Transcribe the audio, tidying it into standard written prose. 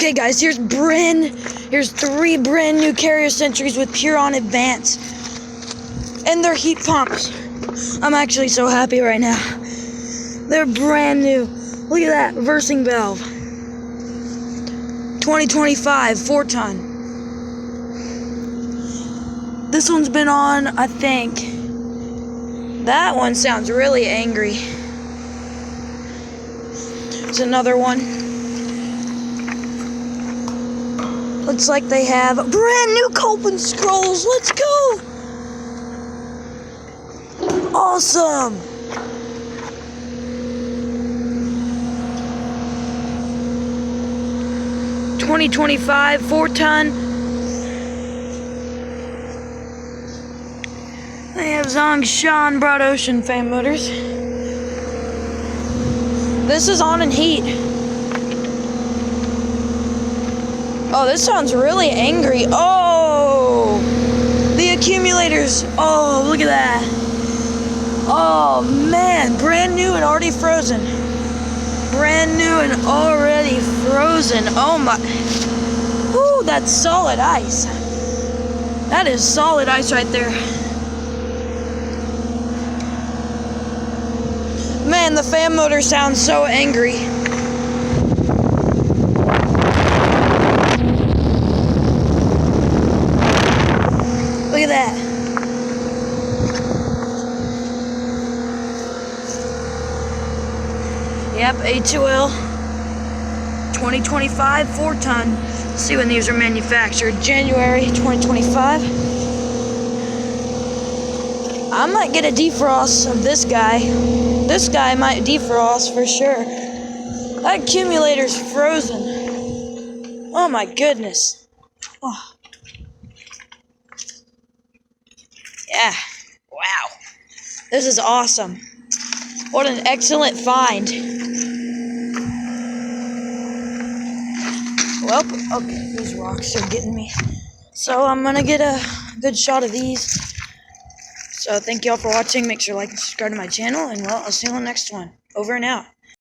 Okay guys, here's three brand new carrier sentries with Puron Advance. And they're heat pumps. I'm actually so happy right now. They're brand new. Look at that, reversing valve. 2025, 4-ton. This one's been on, I think. That one sounds really angry. There's another one. Looks like they have brand new coping scrolls. Let's go! Awesome! $20.25, 4-ton. They have Zhongshan Broad Ocean fan motors. This is on in heat. Oh, this sounds really angry. Oh! The accumulators. Oh, look at that. Oh, man. Brand new and already frozen. Brand new and already frozen. Oh, my. Ooh, that's solid ice. That is solid ice right there. Man, the fan motor sounds so angry. Look at that. Yep, A2L. 2025, 4-ton. Let's see when these are manufactured. January 2025. I might get a defrost of this guy. This guy might defrost for sure. That accumulator's frozen. Oh my goodness. Oh. Yeah. Wow. This is awesome. What an excellent find. Well, okay, these rocks are getting me. So I'm gonna get a good shot of these. So thank y'all for watching. Make sure to like and subscribe to my channel, and well, I'll see you on the next one. Over and out.